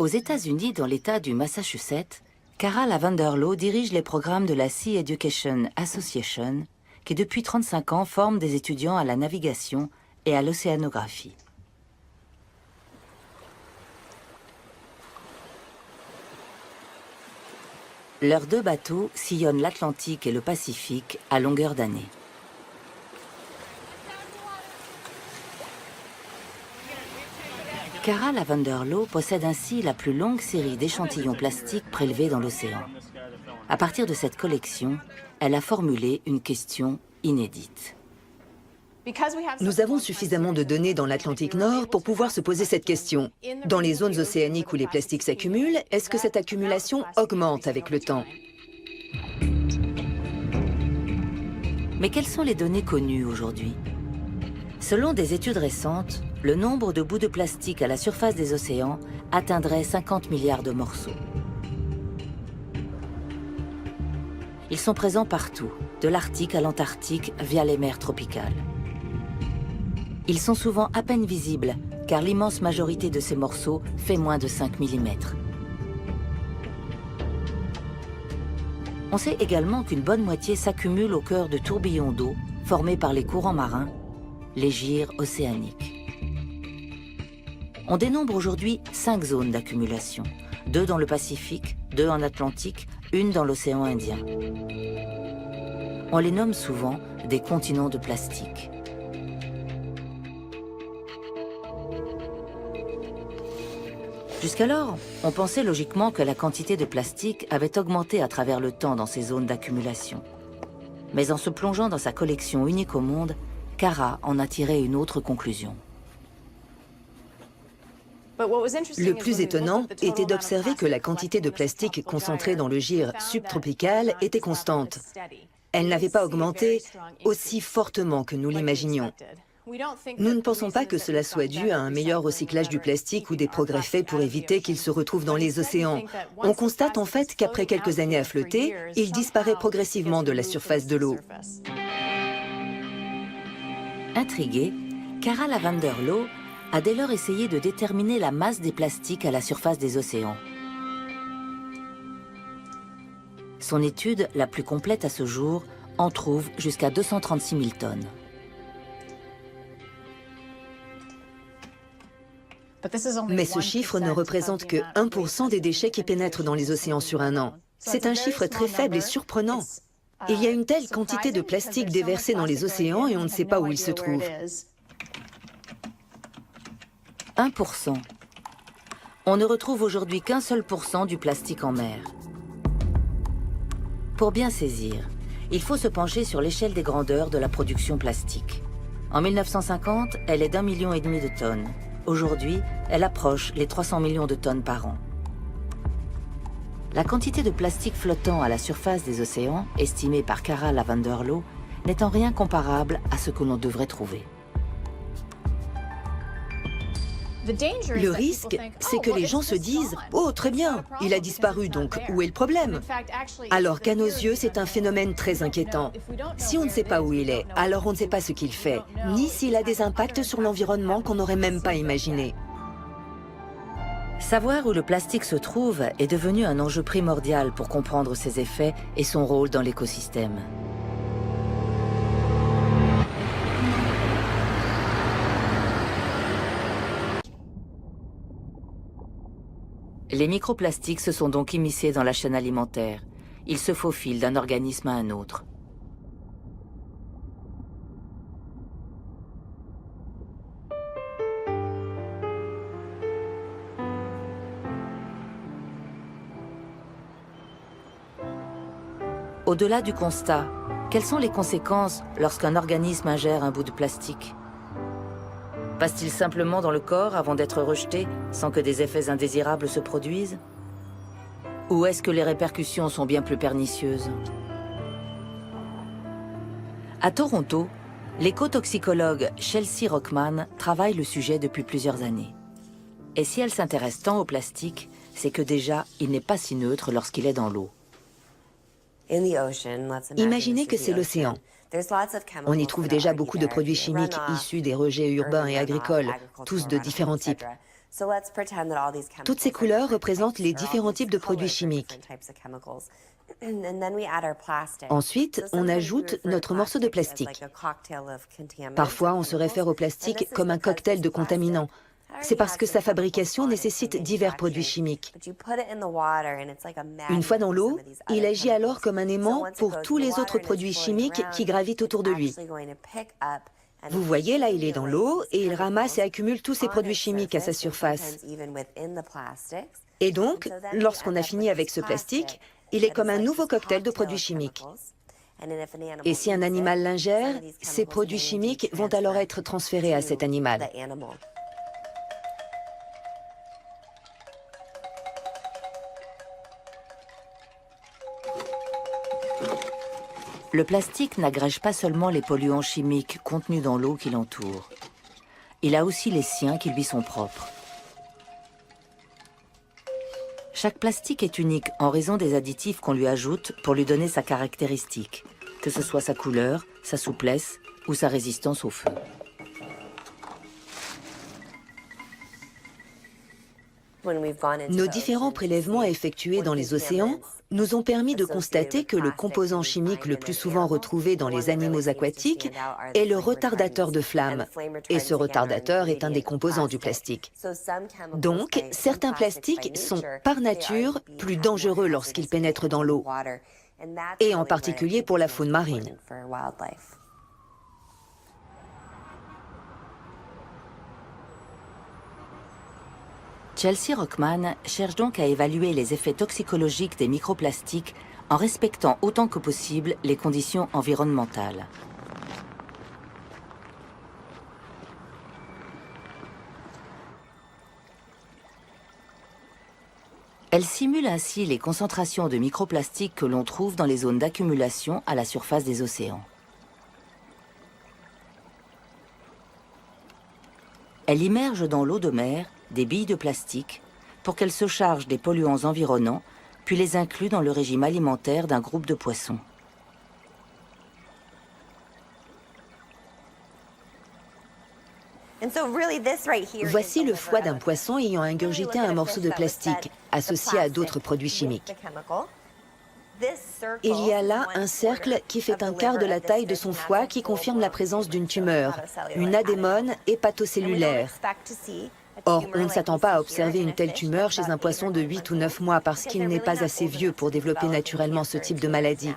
Aux États-Unis, dans l'État du Massachusetts, Cara Lavanderlo dirige les programmes de la Sea Education Association, qui depuis 35 ans forme des étudiants à la navigation et à l'océanographie. Leurs 2 bateaux sillonnent l'Atlantique et le Pacifique à longueur d'année. Cara Lavanderlo possède ainsi la plus longue série d'échantillons plastiques prélevés dans l'océan. À partir de cette collection, elle a formulé une question inédite. Nous avons suffisamment de données dans l'Atlantique Nord pour pouvoir se poser cette question. Dans les zones océaniques où les plastiques s'accumulent, est-ce que cette accumulation augmente avec le temps? Mais quelles sont les données connues aujourd'hui? Selon des études récentes, le nombre de bouts de plastique à la surface des océans atteindrait 50 milliards de morceaux. Ils sont présents partout, de l'Arctique à l'Antarctique via les mers tropicales. Ils sont souvent à peine visibles, car l'immense majorité de ces morceaux fait moins de 5 mm. On sait également qu'une bonne moitié s'accumule au cœur de tourbillons d'eau formés par les courants marins, les gyres océaniques. On dénombre aujourd'hui 5 zones d'accumulation, 2 dans le Pacifique, 2 en Atlantique, 1 dans l'océan Indien. On les nomme souvent des continents de plastique. Jusqu'alors, on pensait logiquement que la quantité de plastique avait augmenté à travers le temps dans ces zones d'accumulation. Mais en se plongeant dans sa collection unique au monde, Cara en a tiré une autre conclusion. Le plus étonnant était d'observer que la quantité de plastique concentrée dans le gyre subtropical était constante. Elle n'avait pas augmenté aussi fortement que nous l'imaginions. Nous ne pensons pas que cela soit dû à un meilleur recyclage du plastique ou des progrès faits pour éviter qu'il se retrouve dans les océans. On constate en fait qu'après quelques années à flotter, il disparaît progressivement de la surface de l'eau. Intriguée, Cara Lavanderlo a dès lors essayé de déterminer la masse des plastiques à la surface des océans. Son étude, la plus complète à ce jour, en trouve jusqu'à 236 000 tonnes. Mais ce chiffre ne représente que 1% des déchets qui pénètrent dans les océans sur un an. C'est un chiffre très faible et surprenant. Il y a une telle quantité de plastique déversé dans les océans et on ne sait pas où il se trouve. 1%. On ne retrouve aujourd'hui qu'un seul % du plastique en mer. Pour bien saisir, il faut se pencher sur l'échelle des grandeurs de la production plastique. En 1950, elle est d'1,5 million de tonnes. Aujourd'hui, elle approche les 300 millions de tonnes par an. La quantité de plastique flottant à la surface des océans, estimée par Cara Lavanderlo, n'est en rien comparable à ce que l'on devrait trouver. Le risque, c'est que les gens se disent « Oh, très bien, il a disparu, donc où est le problème ?» Alors qu'à nos yeux, c'est un phénomène très inquiétant. Si on ne sait pas où il est, alors on ne sait pas ce qu'il fait, ni s'il a des impacts sur l'environnement qu'on n'aurait même pas imaginé. Savoir où le plastique se trouve est devenu un enjeu primordial pour comprendre ses effets et son rôle dans l'écosystème. Les microplastiques se sont donc immiscés dans la chaîne alimentaire. Ils se faufilent d'un organisme à un autre. Au-delà du constat, quelles sont les conséquences lorsqu'un organisme ingère un bout de plastique? Passe-t-il simplement dans le corps avant d'être rejeté, sans que des effets indésirables se produisent? Ou est-ce que les répercussions sont bien plus pernicieuses? À Toronto, l'écotoxicologue Chelsea Rockman travaille le sujet depuis plusieurs années. Et si elle s'intéresse tant au plastique, c'est que déjà, il n'est pas si neutre lorsqu'il est dans l'eau. Imaginez que c'est l'océan. On y trouve déjà beaucoup de produits chimiques issus des rejets urbains et agricoles, tous de différents types. Toutes ces couleurs représentent les différents types de produits chimiques. Ensuite, on ajoute notre morceau de plastique. Parfois, on se réfère au plastique comme un cocktail de contaminants. C'est parce que sa fabrication nécessite divers produits chimiques. Une fois dans l'eau, il agit alors comme un aimant pour tous les autres produits chimiques qui gravitent autour de lui. Vous voyez, là, il est dans l'eau et il ramasse et accumule tous ces produits chimiques à sa surface. Et donc, lorsqu'on a fini avec ce plastique, il est comme un nouveau cocktail de produits chimiques. Et si un animal l'ingère, ces produits chimiques vont alors être transférés à cet animal. Le plastique n'agrège pas seulement les polluants chimiques contenus dans l'eau qui l'entoure. Il a aussi les siens qui lui sont propres. Chaque plastique est unique en raison des additifs qu'on lui ajoute pour lui donner sa caractéristique, que ce soit sa couleur, sa souplesse ou sa résistance au feu. Nos différents prélèvements effectués dans les océans nous ont permis de constater que le composant chimique le plus souvent retrouvé dans les animaux aquatiques est le retardateur de flamme. Et ce retardateur est un des composants du plastique. Donc, certains plastiques sont, par nature, plus dangereux lorsqu'ils pénètrent dans l'eau, et en particulier pour la faune marine. Chelsea Rockman cherche donc à évaluer les effets toxicologiques des microplastiques en respectant autant que possible les conditions environnementales. Elle simule ainsi les concentrations de microplastiques que l'on trouve dans les zones d'accumulation à la surface des océans. Elle immerge dans l'eau de mer des billes de plastique pour qu'elles se chargent des polluants environnants, puis les inclut dans le régime alimentaire d'un groupe de poissons. Voici le foie d'un poisson ayant ingurgité un morceau de plastique, associé à d'autres produits chimiques. Il y a là un cercle qui fait un quart de la taille de son foie qui confirme la présence d'une tumeur, une adémone hépatocellulaire. Or, on ne s'attend pas à observer une telle tumeur chez un poisson de 8 ou 9 mois parce qu'il n'est pas assez vieux pour développer naturellement ce type de maladie.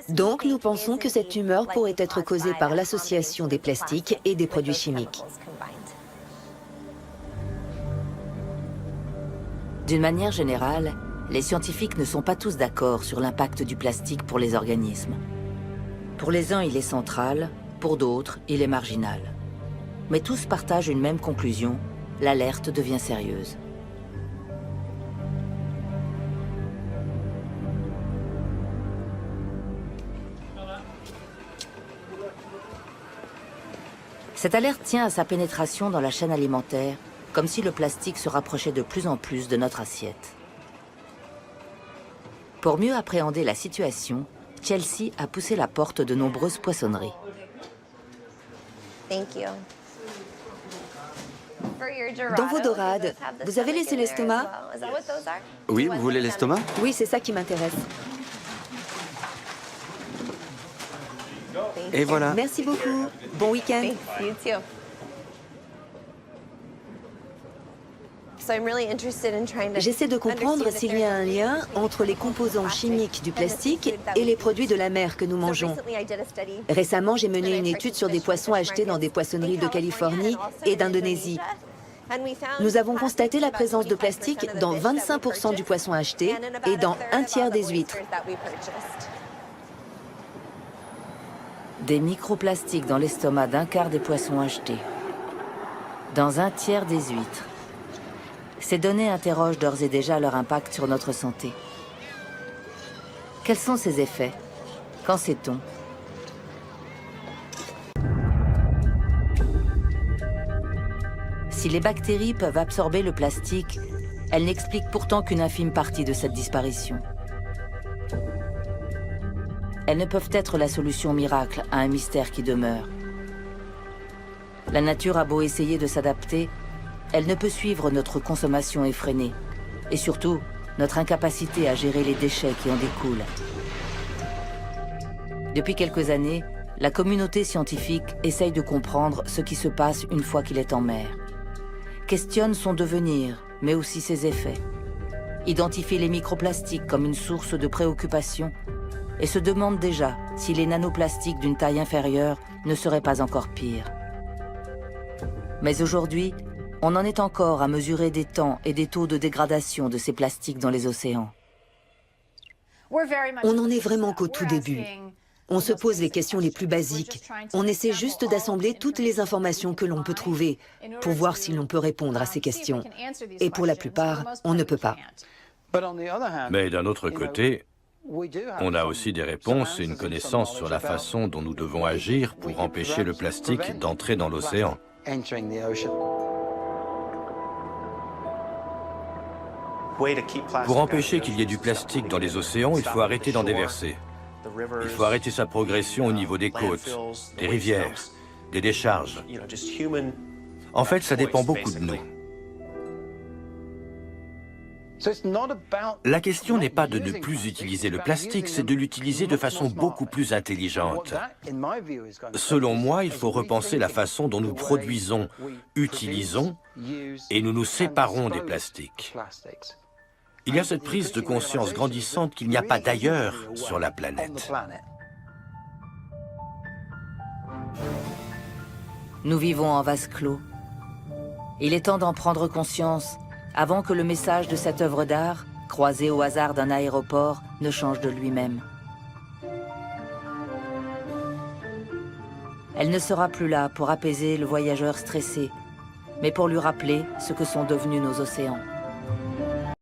Donc, nous pensons que cette tumeur pourrait être causée par l'association des plastiques et des produits chimiques. D'une manière générale, les scientifiques ne sont pas tous d'accord sur l'impact du plastique pour les organismes. Pour les uns, il est central, pour d'autres, il est marginal. Mais tous partagent une même conclusion, l'alerte devient sérieuse. Cette alerte tient à sa pénétration dans la chaîne alimentaire, comme si le plastique se rapprochait de plus en plus de notre assiette. Pour mieux appréhender la situation, Chelsea a poussé la porte de nombreuses poissonneries. Dans vos dorades, vous avez laissé l'estomac? Oui, vous voulez l'estomac? Oui, c'est ça qui m'intéresse. Et voilà. Merci beaucoup. Bon week-end. J'essaie de comprendre s'il y a un lien entre les composants chimiques du plastique et les produits de la mer que nous mangeons. Récemment, j'ai mené une étude sur des poissons achetés dans des poissonneries de Californie et d'Indonésie. Nous avons constaté la présence de plastique dans 25% du poisson acheté et dans un tiers des huîtres. Des microplastiques dans l'estomac d'un quart des poissons achetés, dans un tiers des huîtres. Ces données interrogent d'ores et déjà leur impact sur notre santé. Quels sont ces effets? Qu'en sait-on? Si les bactéries peuvent absorber le plastique, elles n'expliquent pourtant qu'une infime partie de cette disparition. Elles ne peuvent être la solution miracle à un mystère qui demeure. La nature a beau essayer de s'adapter, elle ne peut suivre notre consommation effrénée. Et surtout, notre incapacité à gérer les déchets qui en découlent. Depuis quelques années, la communauté scientifique essaye de comprendre ce qui se passe une fois qu'il est en mer. Questionne son devenir, mais aussi ses effets. Identifie les microplastiques comme une source de préoccupation et se demande déjà si les nanoplastiques d'une taille inférieure ne seraient pas encore pires. Mais aujourd'hui, on en est encore à mesurer des temps et des taux de dégradation de ces plastiques dans les océans. On n'en est vraiment qu'au tout début. On se pose les questions les plus basiques. On essaie juste d'assembler toutes les informations que l'on peut trouver pour voir si l'on peut répondre à ces questions. Et pour la plupart, on ne peut pas. Mais d'un autre côté, on a aussi des réponses et une connaissance sur la façon dont nous devons agir pour empêcher le plastique d'entrer dans l'océan. Pour empêcher qu'il y ait du plastique dans les océans, il faut arrêter d'en déverser. Il faut arrêter sa progression au niveau des côtes, des rivières, des décharges. En fait, ça dépend beaucoup de nous. La question n'est pas de ne plus utiliser le plastique, c'est de l'utiliser de façon beaucoup plus intelligente. Selon moi, il faut repenser la façon dont nous produisons, utilisons et nous nous séparons des plastiques. Il y a cette prise de conscience grandissante qu'il n'y a pas d'ailleurs sur la planète. Nous vivons en vase clos. Il est temps d'en prendre conscience avant que le message de cette œuvre d'art, croisée au hasard d'un aéroport, ne change de lui-même. Elle ne sera plus là pour apaiser le voyageur stressé, mais pour lui rappeler ce que sont devenus nos océans.